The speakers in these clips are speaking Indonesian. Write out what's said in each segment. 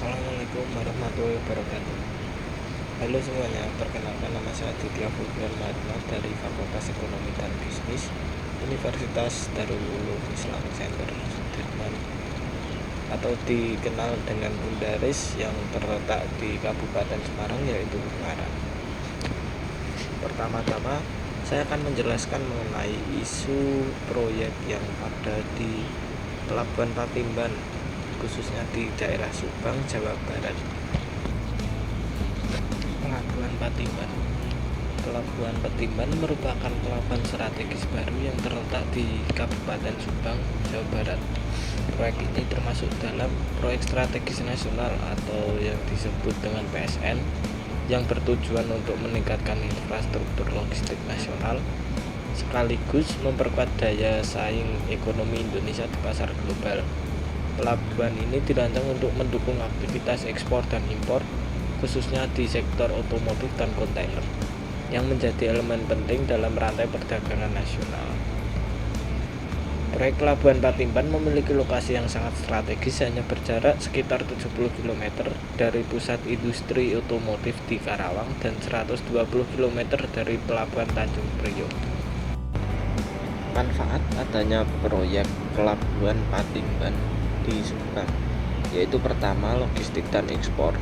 Assalamualaikum warahmatullahi wabarakatuh. Halo semuanya, perkenalkan nama saya Aditya Fulvian Mahatma dari Fakultas Ekonomi dan Bisnis Universitas Darul Ulum Islamic Center Sudirman, atau dikenal dengan Undaris, yang terletak di Kabupaten Semarang, yaitu Ungaran. Pertama-tama saya akan menjelaskan mengenai isu proyek yang ada di Pelabuhan Patimban, khususnya di daerah Subang, Jawa Barat. Pelabuhan Patimban. Pelabuhan Patimban merupakan pelabuhan strategis baru yang terletak di Kabupaten Subang, Jawa Barat. Proyek ini termasuk dalam proyek strategis nasional atau yang disebut dengan PSN, yang bertujuan untuk meningkatkan infrastruktur logistik nasional sekaligus memperkuat daya saing ekonomi Indonesia di pasar global. Pelabuhan ini dirancang untuk mendukung aktivitas ekspor dan impor, khususnya di sektor otomotif dan kontainer, yang menjadi elemen penting dalam rantai perdagangan nasional. Proyek Pelabuhan Patimban memiliki lokasi yang sangat strategis, hanya berjarak sekitar 70 km dari pusat industri otomotif di Karawang dan 120 km dari Pelabuhan Tanjung Priok. Manfaat adanya proyek Pelabuhan Patimban di Subang yaitu pertama, logistik dan ekspor.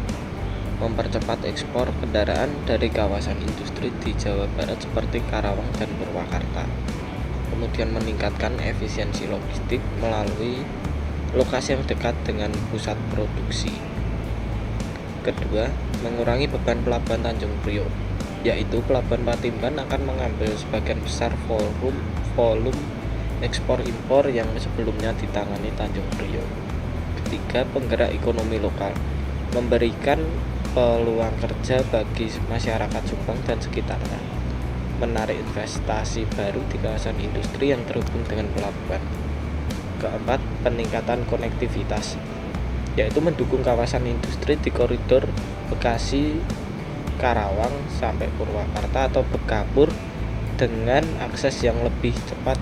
Mempercepat ekspor kendaraan dari kawasan industri di Jawa Barat seperti Karawang dan Purwakarta. Kemudian meningkatkan efisiensi logistik melalui lokasi yang dekat dengan pusat produksi. Kedua, mengurangi beban Pelabuhan Tanjung Priok, yaitu Pelabuhan Patimban akan mengambil sebagian besar volume ekspor impor yang sebelumnya ditangani Tanjung Priok. Ketiga, penggerak ekonomi lokal, memberikan peluang kerja bagi masyarakat Subang dan sekitarnya, menarik investasi baru di kawasan industri yang terhubung dengan pelabuhan. Keempat, peningkatan konektivitas, yaitu mendukung kawasan industri di koridor Bekasi Karawang sampai Purwakarta atau Bekapur dengan akses yang lebih cepat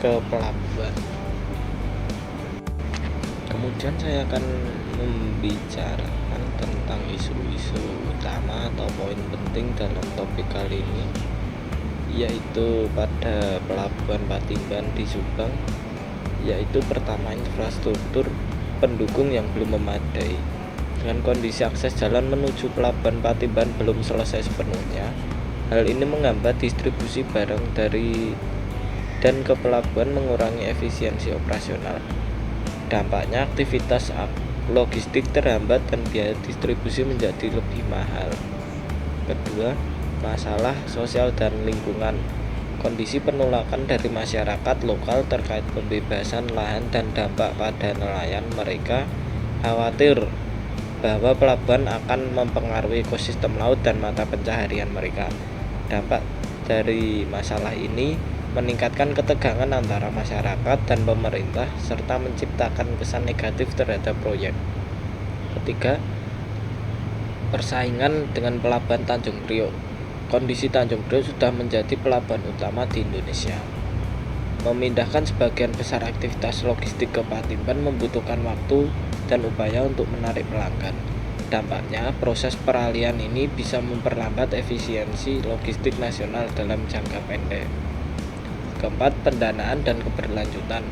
ke pelabuhan. Kemudian saya akan membicarakan tentang isu-isu utama atau poin penting dalam topik kali ini, yaitu pada Pelabuhan Patimban di Subang, yaitu pertama, infrastruktur pendukung yang belum memadai. Dengan kondisi akses jalan menuju Pelabuhan Patimban belum selesai sepenuhnya, hal ini menghambat distribusi barang dari dan ke pelabuhan, mengurangi efisiensi operasional. Dampaknya aktivitas logistik terhambat dan biaya distribusi menjadi lebih mahal. Kedua, masalah sosial dan lingkungan. Kondisi penolakan dari masyarakat lokal terkait pembebasan lahan dan dampak pada nelayan. Mereka khawatir bahwa pelabuhan akan mempengaruhi ekosistem laut dan mata pencaharian mereka. Dampak dari masalah ini meningkatkan ketegangan antara masyarakat dan pemerintah serta menciptakan kesan negatif terhadap proyek. Ketiga, persaingan dengan Pelabuhan Tanjung Priok. Kondisi Tanjung Priok sudah menjadi pelabuhan utama di Indonesia. Memindahkan sebagian besar aktivitas logistik ke Patimban membutuhkan waktu dan upaya untuk menarik pelanggan. Dampaknya, proses peralihan ini bisa memperlambat efisiensi logistik nasional dalam jangka pendek. Keempat, pendanaan dan keberlanjutan.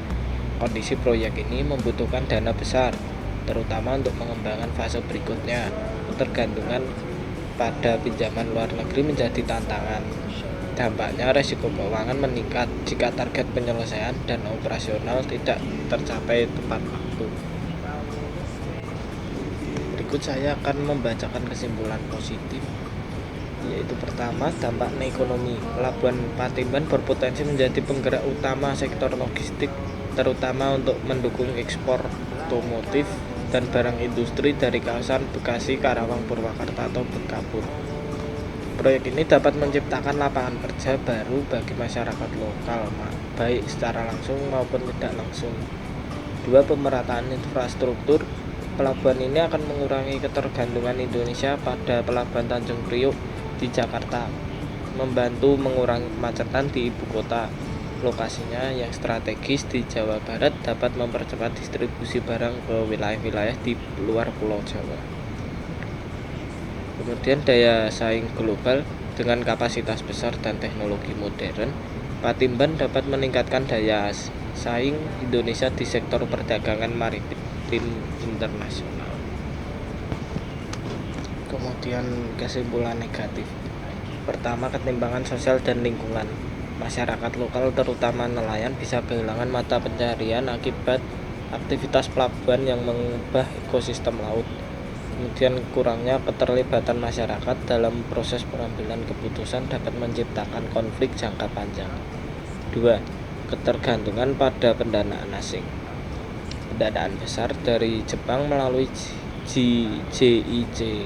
Kondisi proyek ini membutuhkan dana besar, terutama untuk mengembangkan fase berikutnya. Ketergantungan pada pinjaman luar negeri menjadi tantangan. Dampaknya, resiko keuangan meningkat jika target penyelesaian dan operasional tidak tercapai tepat waktu. Berikut saya akan membacakan kesimpulan positif, yaitu pertama, dampak ekonomi. Pelabuhan Patimban berpotensi menjadi penggerak utama sektor logistik, terutama untuk mendukung ekspor otomotif dan barang industri dari kawasan Bekasi, Karawang, Purwakarta atau Bekapur. Proyek ini dapat menciptakan lapangan kerja baru bagi masyarakat lokal, baik secara langsung maupun tidak langsung. Dua, pemerataan infrastruktur. Pelabuhan ini akan mengurangi ketergantungan Indonesia pada Pelabuhan Tanjung Priok di Jakarta, membantu mengurangi kemacetan di ibu kota, lokasinya yang strategis di Jawa Barat dapat mempercepat distribusi barang ke wilayah-wilayah di luar Pulau Jawa. Kemudian daya saing global dengan kapasitas besar dan teknologi modern, Patimban dapat meningkatkan daya saing Indonesia di sektor perdagangan maritim internasional. Kemudian kesimpulan negatif. Pertama, ketimpangan sosial dan lingkungan. Masyarakat lokal terutama nelayan bisa kehilangan mata pencaharian akibat aktivitas pelabuhan yang mengubah ekosistem laut. Kemudian kurangnya keterlibatan masyarakat dalam proses pengambilan keputusan dapat menciptakan konflik jangka panjang. 2. Ketergantungan pada pendanaan asing. Pendanaan besar dari Jepang melalui JICA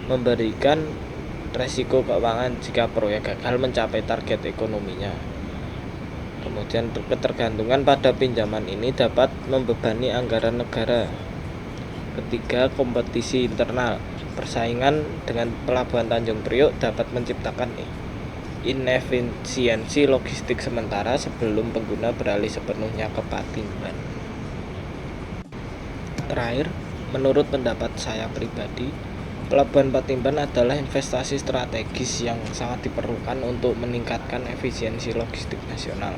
memberikan resiko keuangan jika proyek gagal mencapai target ekonominya. Kemudian ketergantungan pada pinjaman ini dapat membebani anggaran negara. Ketiga, kompetisi internal. Persaingan dengan pelabuhan Tanjung Priok dapat menciptakan inefisiensi logistik sementara sebelum pengguna beralih sepenuhnya ke Patimban. Terakhir, menurut pendapat saya pribadi, Pelabuhan Patimban adalah investasi strategis yang sangat diperlukan untuk meningkatkan efisiensi logistik nasional.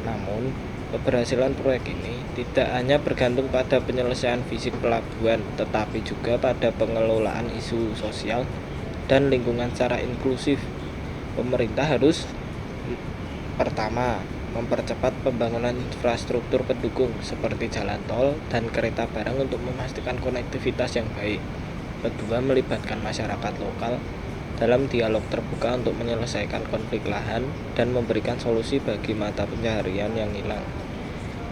Namun, keberhasilan proyek ini tidak hanya bergantung pada penyelesaian fisik pelabuhan, tetapi juga pada pengelolaan isu sosial dan lingkungan secara inklusif. Pemerintah harus pertama, mempercepat pembangunan infrastruktur pendukung seperti jalan tol dan kereta barang untuk memastikan konektivitas yang baik. Kedua, melibatkan masyarakat lokal dalam dialog terbuka untuk menyelesaikan konflik lahan dan memberikan solusi bagi mata pencaharian yang hilang.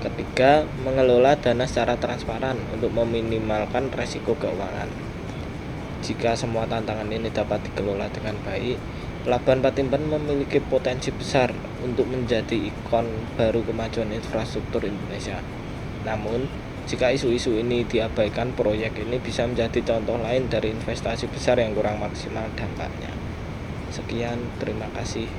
Ketiga, mengelola dana secara transparan untuk meminimalkan resiko keuangan. Jika semua tantangan ini dapat dikelola dengan baik, Pelabuhan Patimban memiliki potensi besar untuk menjadi ikon baru kemajuan infrastruktur Indonesia. Namun, jika isu-isu ini diabaikan, proyek ini bisa menjadi contoh lain dari investasi besar yang kurang maksimal dampaknya. Sekian, terima kasih.